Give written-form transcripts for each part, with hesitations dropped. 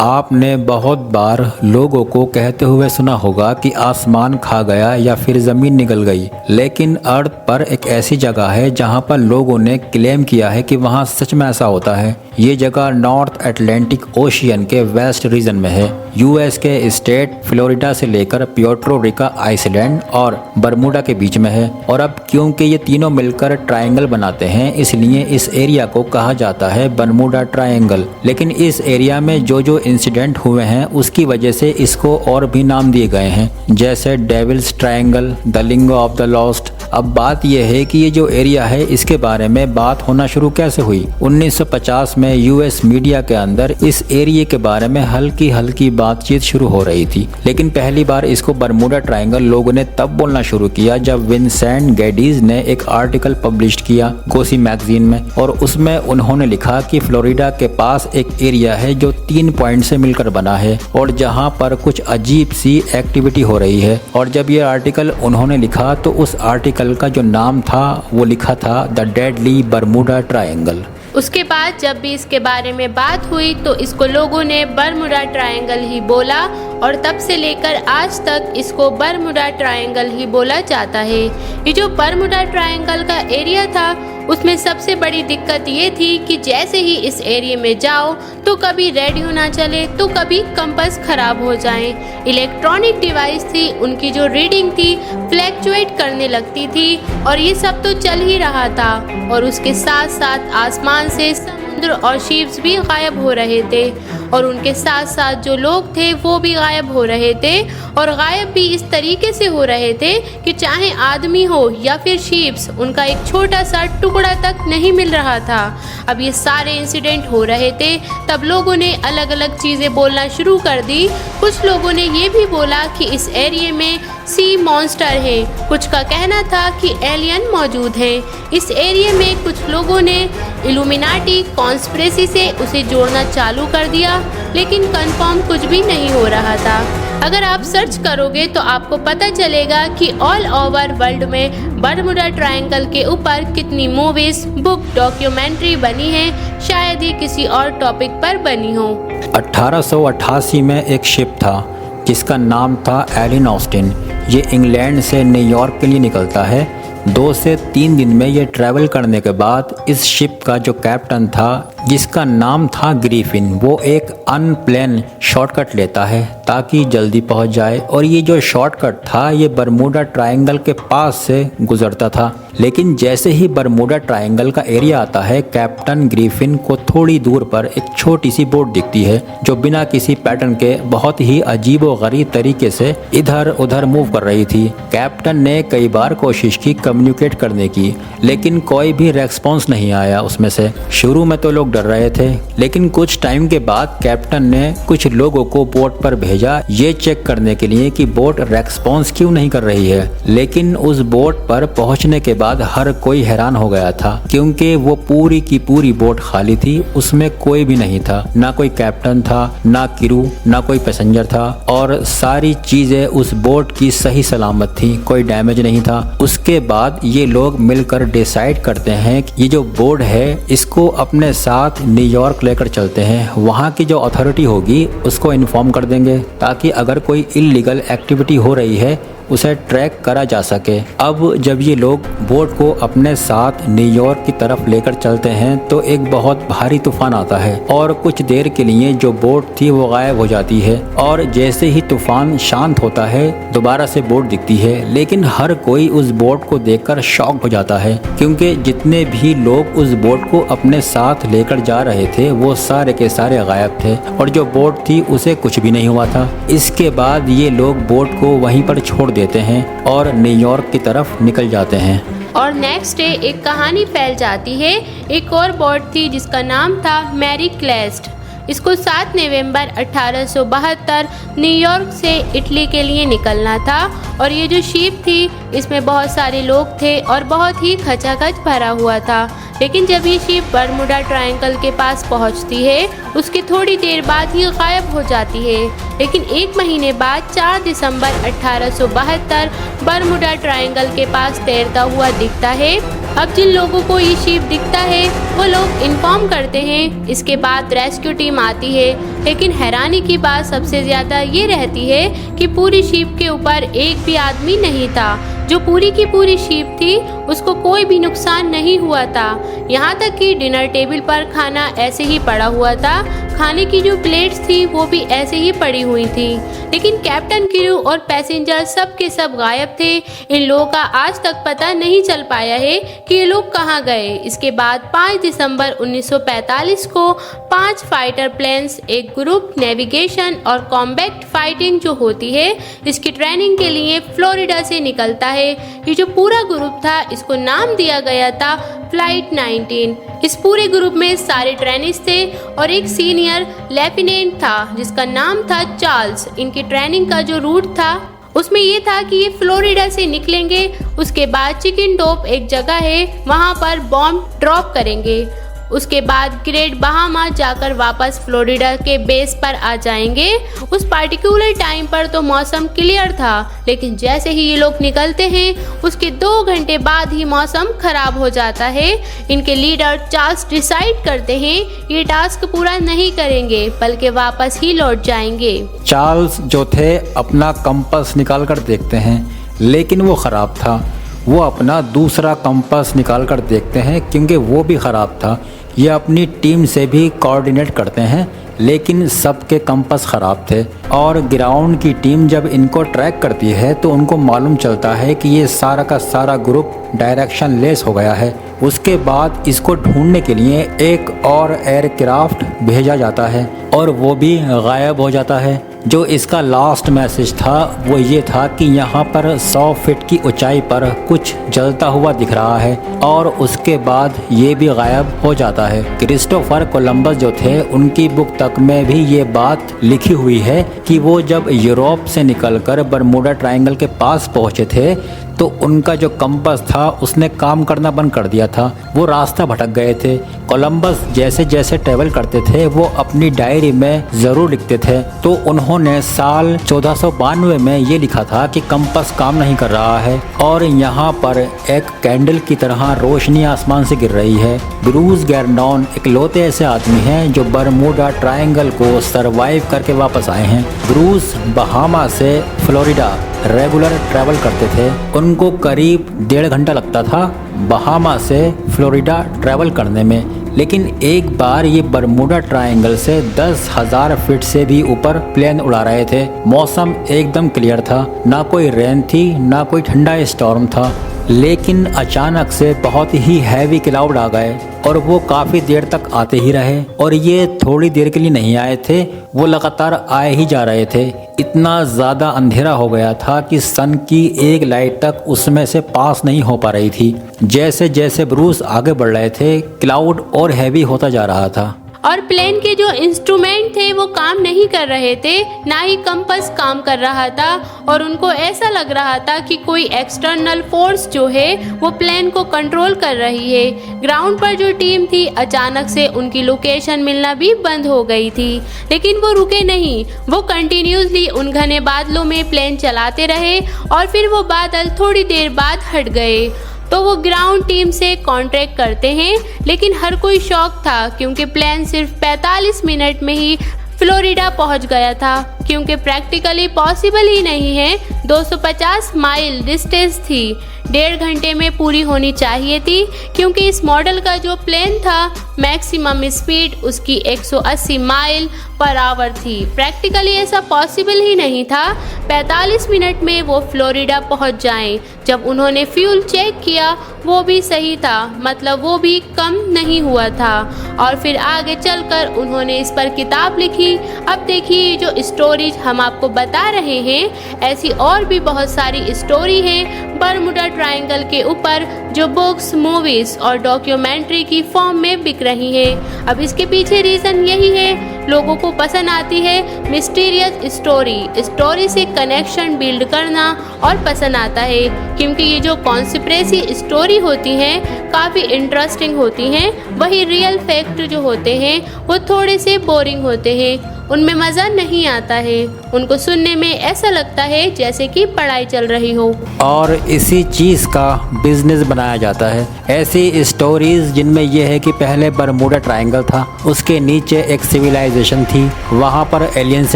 आपने बहुत बार लोगों को कहते हुए सुना होगा कि आसमान खा गया या फिर ज़मीन निकल गई, लेकिन अर्थ पर एक ऐसी जगह है जहां पर लोगों ने क्लेम किया है कि वहां सच में ऐसा होता है। ये जगह नॉर्थ अटलांटिक ओशियन के वेस्ट रीजन में है। यूएस के स्टेट फ्लोरिडा से लेकर प्यूर्टो रिका आइसलैंड और बरमूडा के बीच में है। और अब क्योंकि ये तीनों मिलकर ट्रायंगल बनाते हैं, इसलिए इस एरिया को कहा जाता है बरमूडा ट्रायंगल। लेकिन इस एरिया में जो इंसिडेंट हुए हैं उसकी वजह से इसको और भी नाम दिए गए हैं, जैसे Devil's Triangle, the lingo of the lost. अब बात यह है कि ये जो एरिया है इसके बारे में बात होना शुरू कैसे हुई। 1950 में यूएस मीडिया के अंदर इस एरिया के बारे में हल्की हल्की बातचीत शुरू हो रही थी, लेकिन पहली बार इसको बरमूडा ट्रायंगल लोगों ने तब बोलना शुरू किया जब विंसेंट गैडीज ने एक आर्टिकल पब्लिश किया गोसी मैगजीन में, और उसमें उन्होंने लिखा कि फ्लोरिडा के पास एक एरिया है जो 3 पॉइंट से मिलकर बना है और जहां पर कुछ अजीब सी एक्टिविटी हो रही है। और जब ये आर्टिकल उन्होंने लिखा तो उस आर्टिकल का जो नाम था वो लिखा था द डेडली बरमूडा ट्रायंगल। उसके बाद जब भी इसके बारे में बात हुई तो इसको लोगों ने बरमूडा ट्रायंगल ही बोला और तब से लेकर आज तक इसको बरमूडा ट्रायंगल ही बोला जाता है। ये जो बरमूडा ट्रायंगल का एरिया था उसमें सबसे बड़ी दिक्कत ये थी कि जैसे ही इस एरिया में जाओ तो कभी रेडियो ना चले तो कभी कंपास खराब हो जाए। इलेक्ट्रॉनिक डिवाइस थी उनकी जो रीडिंग थी फ्लैक्चुएट करने लगती थी और ये सब तो चल ही रहा था। और उसके साथ साथ आसमान से समुद्र और शिप्स भी गायब हो रहे थे और उनके साथ साथ जो लोग थे वो भी गायब हो रहे थे। और गायब भी इस तरीके से हो रहे थे कि चाहे आदमी हो या फिर शिप्स, उनका एक छोटा सा टुकड़ा तक नहीं मिल रहा था। अब ये सारे इंसिडेंट हो रहे थे तब लोगों ने अलग अलग चीज़ें बोलना शुरू कर दी। कुछ लोगों ने ये भी बोला कि इस एरिया में सी मॉन्स्टर है, कुछ का कहना था कि एलियन मौजूद हैं। इस एरिया में कुछ लोगों ने इल्यूमिनाटी कॉन्स्पिरेसी से उसे जोड़ना चालू कर दिया, लेकिन कंफर्म कुछ भी नहीं हो रहा था। अगर आप सर्च करोगे तो आपको पता चलेगा कि ऑल ओवर वर्ल्ड में बरमूडा ट्रायंगल के ऊपर कितनी मूवीज, बुक, डॉक्यूमेंट्री बनी है, शायद ही किसी और टॉपिक पर बनी हो। 1888 में एक शिप था जिसका नाम था एलिन ऑस्टिन। ये इंग्लैंड से न्यूयॉर्क के लिए निकलता है। 2 से 3 दिन में ये ट्रैवल करने के बाद इस शिप का जो कैप्टन था जिसका नाम था ग्रिफिन, वो एक अनप्लान शॉर्टकट लेता है ताकि जल्दी पहुंच जाए। और ये जो शॉर्टकट था ये बरमूडा ट्रायंगल के पास से गुजरता था। लेकिन जैसे ही बरमूडा ट्रायंगल का एरिया आता है, कैप्टन ग्रिफिन को थोड़ी दूर पर एक छोटी सी बोट दिखती है जो बिना किसी पैटर्न के बहुत ही अजीब व गरीब तरीके से इधर उधर मूव कर रही थी। कैप्टन ने कई बार कोशिश की कम्युनिकेट करने की, लेकिन कोई भी रेस्पॉन्स नहीं आया उसमें से। शुरू में तो लोग डर रहे थे, लेकिन कुछ टाइम के बाद कैप्टन ने कुछ लोगों को बोट पर भेजा ये चेक करने के लिए कि बोट रेस्पॉन्स क्यों नहीं कर रही है। लेकिन उस बोट पर पहुंचने के बाद हर कोई हैरान हो गया था क्योंकि वो पूरी की पूरी बोट खाली थी, उसमें कोई भी नहीं था, ना कोई कैप्टन था, ना क्रू, ना कोई पैसेंजर था और सारी चीजें उस बोट की सही सलामत थी, कोई डैमेज नहीं था। उसके बाद ये लोग मिलकर डिसाइड करते हैं कि ये जो बोट है इसको अपने साथ न्यूयॉर्क लेकर चलते हैं। वहाँ की जो अथॉरिटी होगी उसको इन्फॉर्म कर देंगे ताकि अगर कोई इल्लीगल एक्टिविटी हो रही है उसे ट्रैक करा जा सके। अब जब ये लोग बोट को अपने साथ न्यूयॉर्क की तरफ लेकर चलते हैं तो एक बहुत भारी तूफान आता है और कुछ देर के लिए जो बोट थी वो गायब हो जाती है। और जैसे ही तूफान शांत होता है दोबारा से बोट दिखती है, लेकिन हर कोई उस बोट को देखकर शॉक हो जाता है क्योंकि जितने भी लोग उस बोट को अपने साथ लेकर जा रहे थे वो सारे के सारे गायब थे और जो बोट थी उसे कुछ भी नहीं हुआ था। इसके बाद ये लोग बोट को वहीं पर छोड़ देते हैं और न्यूयॉर्क की तरफ निकल जाते हैं। और नेक्स्ट डे एक कहानी फैल जाती है। एक और बोट थी जिसका नाम था मैरी क्लेस्ट। इसको 7 नवंबर 1872 न्यूयॉर्क से इटली के लिए निकलना था और ये जो शिप थी इसमें बहुत सारे लोग थे और बहुत ही खचाखच भरा हुआ था। लेकिन जब ये शिप बरमूडा ट्रायंगल के पास पहुंचती है उसकी थोड़ी देर बाद ही गायब हो जाती है। लेकिन 1 महीने बाद 4 दिसंबर 1872 बरमूडा ट्रायंगल के पास तैरता हुआ दिखता है अब जिन लोगों को ये शिप दिखता है वो लोग इन्फॉर्म करते हैं। इसके बाद रेस्क्यू टीम आती है, लेकिन हैरानी की बात सबसे ज़्यादा ये रहती है कि पूरी शिप के ऊपर एक भी आदमी नहीं था। जो पूरी की पूरी शिप थी उसको कोई भी नुकसान नहीं हुआ था। यहाँ तक कि डिनर टेबल पर खाना ऐसे ही पड़ा हुआ था, खाने की जो प्लेट्स थी वो भी ऐसे ही पड़ी हुई थी। लेकिन कैप्टन, क्रू और पैसेंजर सब के सब गायब थे। इन लोगों का आज तक पता नहीं चल पाया है कि ये लोग कहाँ गए। इसके बाद 5 दिसंबर 1945 को 5 फाइटर प्लेन्स, एक ग्रुप नेविगेशन और कॉम्बैट फाइटिंग जो होती है इसकी ट्रेनिंग के लिए फ्लोरिडा से निकलता है। ये जो पूरा ग्रुप था इसको नाम दिया गया था फ्लाइट 19। इस पूरे ग्रुप में सारे ट्रेनिंग्स थे और एक सीनियर लेफ्टिनेंट था जिसका नाम था चार्ल्स। इनकी ट्रेनिंग का जो रूट था उसमें ये था कि ये फ्लोरिडा से निकलेंगे, उसके बाद चिकन डोप एक जगह है वहाँ पर बॉम्ब ड्रॉप करेंगे, उसके बाद ग्रेट बहामा जाकर वापस फ्लोरिडा के बेस पर आ जाएंगे। उस पार्टिकुलर टाइम पर तो मौसम क्लियर था, लेकिन जैसे ही ये लोग निकलते हैं उसके 2 घंटे बाद ही मौसम खराब हो जाता है। इनके लीडर चार्ल्स डिसाइड करते हैं ये टास्क पूरा नहीं करेंगे बल्कि वापस ही लौट जाएंगे। चार्ल्स जो थे अपना कंपास निकाल कर देखते हैं, लेकिन वो ख़राब था। वो अपना दूसरा कंपास निकाल कर देखते हैं क्योंकि वो भी ख़राब था। ये अपनी टीम से भी कोऑर्डिनेट करते हैं, लेकिन सबके कंपास ख़राब थे। और ग्राउंड की टीम जब इनको ट्रैक करती है तो उनको मालूम चलता है कि ये सारा का सारा ग्रुप डायरेक्शन लेस हो गया है। उसके बाद इसको ढूंढने के लिए एक और एयरक्राफ्ट भेजा जाता है और वो भी गायब हो जाता है। जो इसका लास्ट मैसेज था वो ये था कि यहाँ पर 100 फीट की ऊंचाई पर कुछ जलता हुआ दिख रहा है, और उसके बाद ये भी गायब हो जाता है। क्रिस्टोफर कोलंबस जो थे उनकी बुक तक में भी ये बात लिखी हुई है कि वो जब यूरोप से निकलकर बरमूडा ट्रायंगल के पास पहुँचे थे तो उनका जो कंपास था उसने काम करना बंद कर दिया था। वो रास्ता भटक गए थे। कोलंबस जैसे जैसे ट्रेवल करते थे वो अपनी डायरी में ज़रूर लिखते थे। तो उन्होंने साल 1492 में ये लिखा था कि कंपास काम नहीं कर रहा है और यहाँ पर एक कैंडल की तरह रोशनी आसमान से गिर रही है। ब्रूस गैरनॉन इकलौते ऐसे आदमी हैं जो बरमूडा ट्रायंगल को सरवाइव करके वापस आए हैं। ब्रूस बहामा से फ्लोरिडा रेगुलर ट्रैवल करते थे। उनको करीब 1.5 घंटा लगता था बहामा से फ्लोरिडा ट्रैवल करने में। लेकिन एक बार ये बरमूडा ट्रायंगल से 10,000 फीट से भी ऊपर प्लेन उड़ा रहे थे। मौसम एकदम क्लियर था, ना कोई रेन थी ना कोई ठंडा स्टॉर्म था। लेकिन अचानक से बहुत ही हैवी क्लाउड आ गए और वो काफ़ी देर तक आते ही रहे। और ये थोड़ी देर के लिए नहीं आए थे, वो लगातार आए ही जा रहे थे। इतना ज़्यादा अंधेरा हो गया था कि सन की एक लाइट तक उसमें से पास नहीं हो पा रही थी। जैसे जैसे ब्रूस आगे बढ़ रहे थे क्लाउड और हैवी होता जा रहा था और प्लेन के जो इंस्ट्रूमेंट थे वो काम नहीं कर रहे थे, ना ही कंपास काम कर रहा था। और उनको ऐसा लग रहा था कि कोई एक्सटर्नल फोर्स जो है वो प्लेन को कंट्रोल कर रही है। ग्राउंड पर जो टीम थी अचानक से उनकी लोकेशन मिलना भी बंद हो गई थी, लेकिन वो रुके नहीं। वो कंटिन्यूसली उन घने बादलों में प्लेन चलाते रहे और फिर वो बादल थोड़ी देर बाद हट गए। तो वो ग्राउंड टीम से कॉन्ट्रैक्ट करते हैं, लेकिन हर कोई शॉक था क्योंकि प्लेन सिर्फ 45 मिनट में ही फ्लोरिडा पहुंच गया था, क्योंकि प्रैक्टिकली पॉसिबल ही नहीं है। 250 माइल डिस्टेंस थी, 1.5 घंटे में पूरी होनी चाहिए थी, क्योंकि इस मॉडल का जो प्लेन था मैक्सिमम स्पीड उसकी 180 माइल पर आवर थी। प्रैक्टिकली ऐसा पॉसिबल ही नहीं था 45 मिनट में वो फ्लोरिडा पहुंच जाएं। जब उन्होंने फ्यूल चेक किया वो भी सही था, मतलब वो भी कम नहीं हुआ था। और फिर आगे चलकर उन्होंने इस पर किताब लिखी। अब देखिए जो स्टोरीज हम आपको बता रहे हैं ऐसी और भी बहुत सारी स्टोरी हैं बरमूडा ट्रायंगल के ऊपर, जो बुक्स, मूवीज और डॉक्यूमेंट्री की फॉर्म में बिक रही हैं। अब इसके पीछे रीज़न यही है लोगों को पसंद आती है मिस्टीरियस स्टोरी से कनेक्शन बिल्ड करना और पसंद आता है, क्योंकि ये जो कॉन्स्पिरेसी स्टोरी होती हैं काफ़ी इंटरेस्टिंग होती हैं। वही रियल फैक्ट जो होते हैं वो थोड़े से बोरिंग होते हैं, उनमें मज़ा नहीं आता है, उनको सुनने में ऐसा लगता है जैसे कि पढ़ाई चल रही हो। और इसी चीज़ का बिजनेस बनाया जाता है। ऐसी स्टोरीज जिनमें यह है कि पहले बरमूडा ट्रायंगल था, उसके नीचे एक सिविलाइजेशन थी, वहाँ पर एलियंस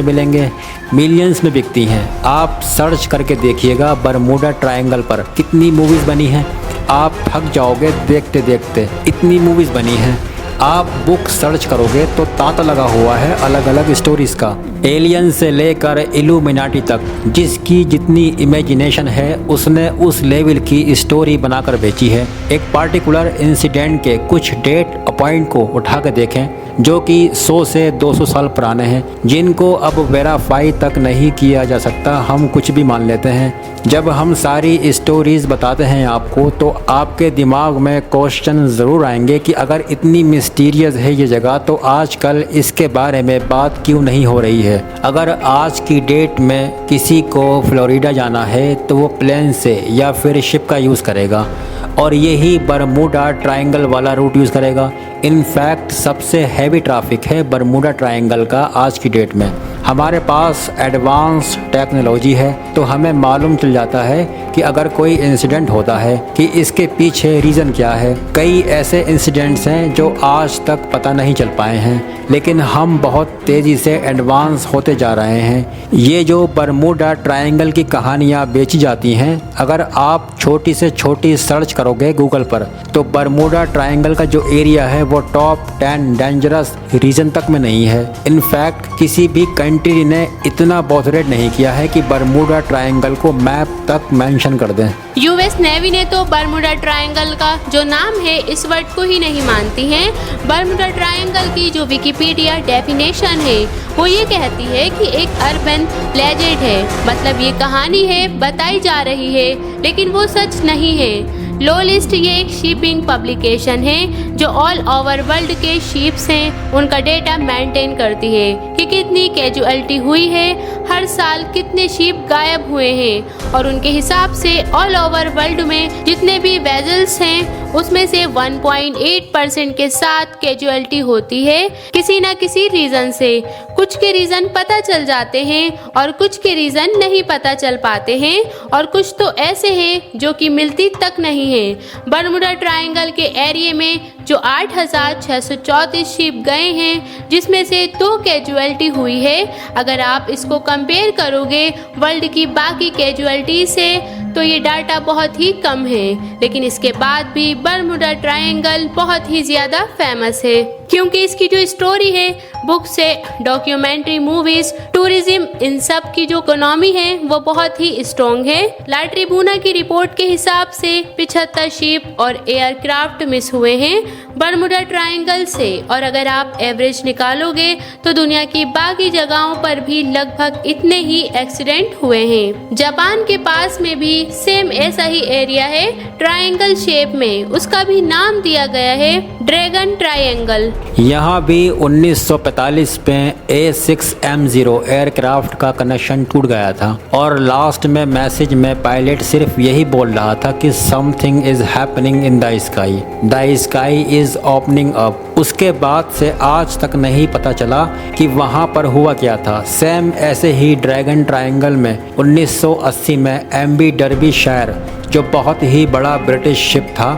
मिलेंगे, मिलियंस में बिकती हैं। आप सर्च करके देखिएगा बरमूडा ट्रायंगल पर कितनी मूवीज़ बनी हैं, आप थक जाओगे देखते देखते, इतनी मूवीज़ बनी हैं। आप बुक सर्च करोगे तो तांता लगा हुआ है अलग अलग स्टोरीज़ का, एलियन से लेकर इल्यूमिनाटी तक। जिसकी जितनी इमेजिनेशन है उसने उस लेवल की स्टोरी बनाकर बेची है। एक पार्टिकुलर इंसिडेंट के कुछ डेट पॉइंट को उठा कर देखें जो कि 100 से 200 साल पुराने हैं, जिनको अब वेरीफाई तक नहीं किया जा सकता, हम कुछ भी मान लेते हैं। जब हम सारी स्टोरीज़ बताते हैं आपको तो आपके दिमाग में क्वेश्चन ज़रूर आएंगे कि अगर इतनी मिस्टीरियस है ये जगह तो आजकल इसके बारे में बात क्यों नहीं हो रही है। अगर आज की डेट में किसी को फ्लोरिडा जाना है तो वो प्लेन से या फिर शिप का यूज़ करेगा और यही बरमूडा ट्रायंगल वाला रूट यूज़ करेगा। इनफैक्ट सबसे हैवी ट्रैफिक है बरमूडा ट्रायंगल का आज की डेट में। हमारे पास एडवांस टेक्नोलॉजी है तो हमें मालूम चल जाता है कि अगर कोई इंसिडेंट होता है कि इसके पीछे रीज़न क्या है। कई ऐसे इंसिडेंट्स हैं जो आज तक पता नहीं चल पाए हैं, लेकिन हम बहुत तेज़ी से एडवांस होते जा रहे हैं। ये जो बरमूडा ट्रायंगल की कहानियाँ बेची जाती हैं, अगर आप छोटी से छोटी सर्च करोगे गूगल पर तो बरमूडा ट्रायंगल का जो एरिया है वो टॉप 10 डेंजरस रीजन तक में नहीं है। इनफैक्ट किसी भी कंट्री ने इतना बॉथरेट नहीं किया है कि बरमूडा ट्रायंगल को मैप तक मेंशन कर दें। यूएस नेवी ने तो बरमूडा ट्रायंगल का जो नाम है इस वर्ड को ही नहीं मानती है। बरमूडा ट्रायंगल की जो विकिपीडिया डेफिनेशन है वो ये कहती है कि एक अर्बन लेजेंड है, मतलब ये कहानी है, बताई जा रही है, लेकिन वो सच नहीं है। लो लिस्ट ये एक शिपिंग पब्लिकेशन है जो ऑल ओवर वर्ल्ड के शिप्स हैं उनका डेटा मेंटेन करती है कि कितनी कैजुअलिटी हुई है, हर साल कितने शिप गायब हुए हैं, और उनके हिसाब से ऑल ओवर वर्ल्ड में जितने भी वेजल्स हैं उसमें से 1.8% के साथ कैजुअलिटी होती है किसी ना किसी रीज़न से। कुछ के रीज़न पता चल जाते हैं और कुछ के रीज़न नहीं पता चल पाते हैं, और कुछ तो ऐसे हैं जो कि मिलती तक नहीं है। बरमूडा ट्रायंगल के एरिया में जो 8,634 शिप गए हैं जिसमें से 2 कैजुअलिटी हुई है। अगर आप इसको कंपेयर करोगे वर्ल्ड की बाकी कैजुअलिटी से तो ये डाटा बहुत ही कम है, लेकिन इसके बाद भी बरमूडा ट्रायंगल बहुत ही ज़्यादा फेमस है क्योंकि इसकी जो स्टोरी है, बुक से डॉक्यूमेंट्री, मूवीज, टूरिज्म, इन सब की जो इकोनॉमी है वो बहुत ही स्ट्रॉन्ग है। ला ट्रिब्यूना की रिपोर्ट के हिसाब से 75 शिप और एयरक्राफ्ट मिस हुए हैं बरमूडा ट्रायंगल से, और अगर आप एवरेज निकालोगे तो दुनिया की बाकी जगहों पर भी लगभग इतने ही एक्सीडेंट हुए हैं। जापान के पास में भी सेम ऐसा ही एरिया है ट्रायंगल शेप में, उसका भी नाम दिया गया है ड्रैगन ट्रायंगल। यहाँ भी 1945 में A6M0 एयरक्राफ्ट का कनेक्शन टूट गया था और लास्ट में मैसेज में पायलट सिर्फ यही बोल रहा था कि something is happening in the sky is opening up. उसके बाद से आज तक नहीं पता चला कि वहाँ पर हुआ क्या था। सेम ऐसे ही ड्रैगन ट्रायंगल में 1980 में MV डर्बीशायर जो बहुत ही बड़ा ब्रिटिश शिप था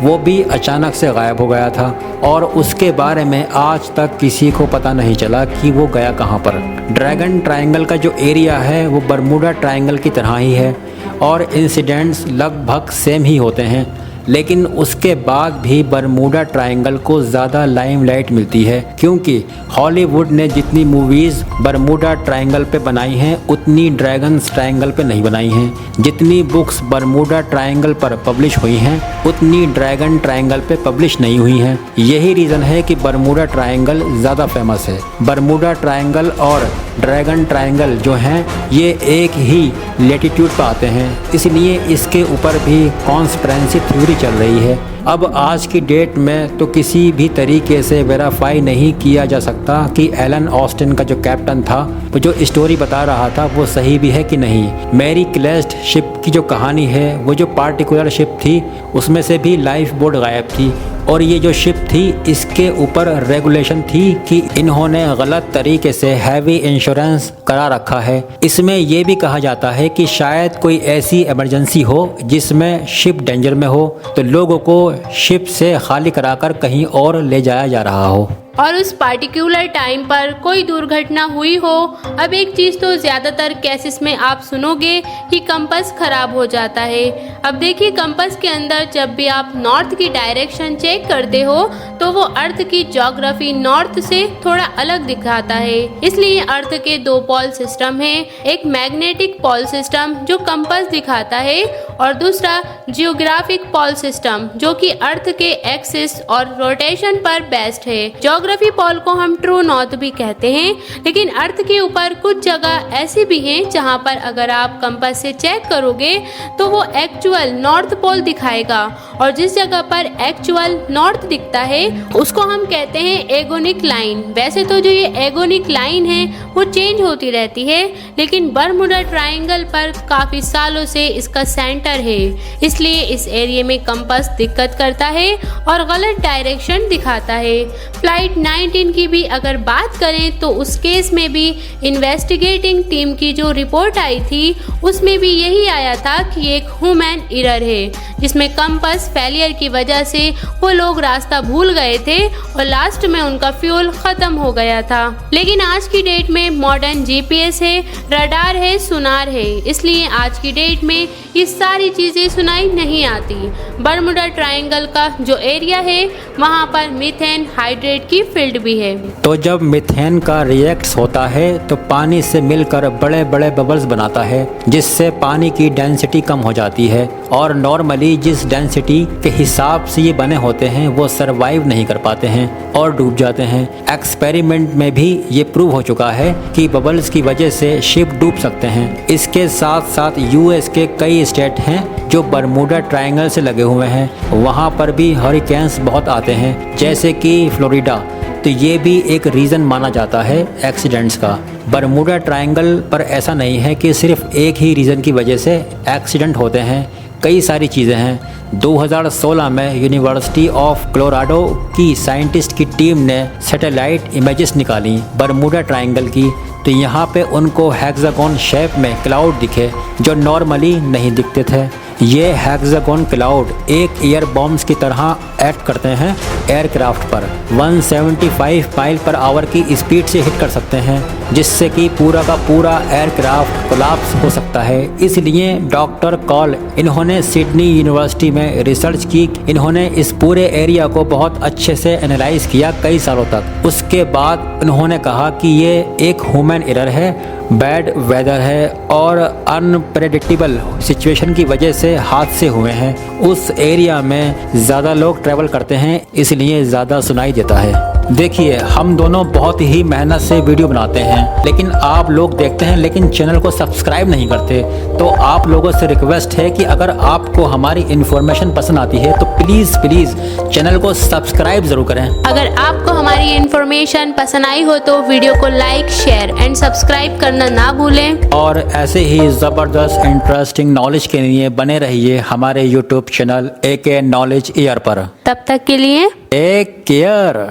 वो भी अचानक से गायब हो गया था और उसके बारे में आज तक किसी को पता नहीं चला कि वो गया कहाँ पर। ड्रैगन ट्रायंगल का जो एरिया है वो बरमूडा ट्रायंगल की तरह ही है और इंसिडेंट्स लगभग सेम ही होते हैं, लेकिन उसके बाद भी बरमूडा ट्रायंगल को ज़्यादा लाइमलाइट मिलती है क्योंकि हॉलीवुड ने जितनी मूवीज़ बरमूडा ट्रायंगल पे बनाई हैं उतनी ड्रैगन्स ट्रायंगल पे नहीं बनाई हैं। जितनी बुक्स बरमूडा ट्रायंगल पर पब्लिश हुई हैं उतनी ड्रैगन ट्रायंगल पे पब्लिश नहीं हुई हैं। यही रीज़न है कि बरमूडा ट्रायंगल ज़्यादा फेमस है। बरमूडा ट्रायंगल और ड्रैगन ट्रायंगल जो हैं ये एक ही लेटीट्यूड पर आते हैं, इसलिए इसके ऊपर भी कॉन्स्पिरेसी थ्योरी चल रही है अब आज की डेट में तो किसी भी तरीके से वेरीफाई नहीं किया जा सकता कि एलन ऑस्टिन का जो कैप्टन था वो जो स्टोरी बता रहा था वो सही भी है कि नहीं। मैरी क्लेस्ट शिप की जो कहानी है, वो जो पार्टिकुलर शिप थी उसमें से भी लाइफ बोट गायब थी, और ये जो शिप थी इसके ऊपर रेगुलेशन थी कि इन्होंने गलत तरीके से हैवी इंश्योरेंस करा रखा है। इसमें ये भी कहा जाता है कि शायद कोई ऐसी इमरजेंसी हो जिसमें शिप डेंजर में हो, तो लोगों को शिप से खाली कराकर कहीं और ले जाया जा रहा हो और उस पार्टिकुलर टाइम पर कोई दुर्घटना हुई हो। अब एक चीज़ तो ज़्यादातर केसेस में आप सुनोगे कि कंपास ख़राब हो जाता है। अब देखिए, कंपास के अंदर जब भी आप नॉर्थ की डायरेक्शन चेक करते हो तो वो अर्थ की ज्योग्राफी नॉर्थ से थोड़ा अलग दिखाता है। इसलिए अर्थ के दो पोल सिस्टम हैं, एक मैग्नेटिक पोल सिस्टम जो कंपास दिखाता है और दूसरा जियोग्राफिक पोल सिस्टम जो कि अर्थ के एक्सिस और रोटेशन पर बेस्ड है। ज्योग्राफी पोल को हम ट्रू नॉर्थ भी कहते हैं, लेकिन अर्थ के ऊपर कुछ जगह ऐसी भी हैं जहां पर अगर आप कंपास से चेक करोगे तो वो एक्चुअल नॉर्थ पोल दिखाएगा, और जिस जगह पर एक्चुअल नॉर्थ दिखता है उसको हम कहते हैं एगोनिक लाइन। वैसे तो जो ये एगोनिक लाइन है वो चेंज होती रहती है, लेकिन बरमुडा ट्रायंगल पर काफ़ी सालों से इसका सेंटर है, इसलिए इस एरिया में कंपास दिक्कत करता है और गलत डायरेक्शन दिखाता है। फ्लाइट 19 की भी अगर बात करें तो उस केस में भी इन्वेस्टिगेटिंग टीम की जो रिपोर्ट आई थी उसमें भी यही आया था कि एक ह्यूमन एरर है, जिसमें कंपास फेलियर की वजह से वो लोग रास्ता भूल गए थे और लास्ट में उनका फ्यूल ख़त्म हो गया था। लेकिन आज की डेट में मॉडर्न जीपीएस है, रडार है, सुनार है, इसलिए आज की डेट में ये सारी चीज़ें सुनाई नहीं आती। बरमुडा ट्रायंगल का जो एरिया है वहाँ पर मीथेन हाइड्रेट की फील्ड भी है। तो जब मीथेन का रिएक्ट्स होता है तो पानी से मिलकर बड़े बड़े बबल्स बनाता है, जिससे पानी की डेंसिटी कम हो जाती है, और नॉर्मली जिस डेंसिटी के हिसाब से ये बने होते हैं वो सरवाइव नहीं कर पाते हैं और डूब जाते हैं। एक्सपेरिमेंट में भी ये प्रूव हो चुका है कि बबल्स की वजह से शिप डूब सकते हैं। इसके साथ साथ यूएस के कई स्टेट हैं जो बरमुडा ट्रायंगल से लगे हुए हैं, वहाँ पर भी हरिकेन्स बहुत आते हैं, जैसे कि फ्लोरिडा। तो ये भी एक रीज़न माना जाता है एक्सीडेंट्स का। बरमुडा ट्रायंगल पर ऐसा नहीं है कि सिर्फ एक ही रीज़न की वजह से एक्सीडेंट होते हैं, कई सारी चीज़ें हैं। 2016 में यूनिवर्सिटी ऑफ कोलोराडो की साइंटिस्ट की टीम ने सैटेलाइट इमेजेस निकाली बरमुडा ट्रायंगल की, तो यहाँ पे उनको हेक्सागोन शेप में क्लाउड दिखे जो नॉर्मली नहीं दिखते थे। ये हेक्सागोन क्लाउड एक एयर बॉम्ब्स की तरह एक्ट करते हैं एयरक्राफ्ट पर। 175 माइल पर आवर की स्पीड से हिट कर सकते हैं, जिससे कि पूरा का पूरा एयरक्राफ्ट कोलैप्स हो सकता है। इसलिए डॉक्टर कॉल इन्होंने सिडनी यूनिवर्सिटी में रिसर्च की। इन्होंने इस पूरे एरिया को बहुत अच्छे से एनालाइज किया कई सालों तक। उसके बाद उन्होंने कहा कि ये एक ह्यूमन एरर है, बैड वेदर है और अनप्रेडिक्टेबल सिचुएशन की वजह से हादसे हुए हैं। उस एरिया में ज़्यादा लोग ट्रैवल करते हैं, इसलिए ज़्यादा सुनाई देता है। देखिए, हम दोनों बहुत ही मेहनत से वीडियो बनाते हैं, लेकिन आप लोग देखते हैं लेकिन चैनल को सब्सक्राइब नहीं करते। तो आप लोगों से रिक्वेस्ट है कि अगर आपको हमारी इन्फॉर्मेशन पसंद आती है तो प्लीज़ चैनल को सब्सक्राइब ज़रूर करें। अगर आपको हमारी इन्फॉर्मेशन पसंद आई हो तो वीडियो को लाइक, शेयर एंड सब्सक्राइब करना ना भूलें। और ऐसे ही ज़बरदस्त इंटरेस्टिंग नॉलेज के लिए बने रहिए हमारे YouTube channel AK knowledge year पर। तब तक के लिए टेक केयर।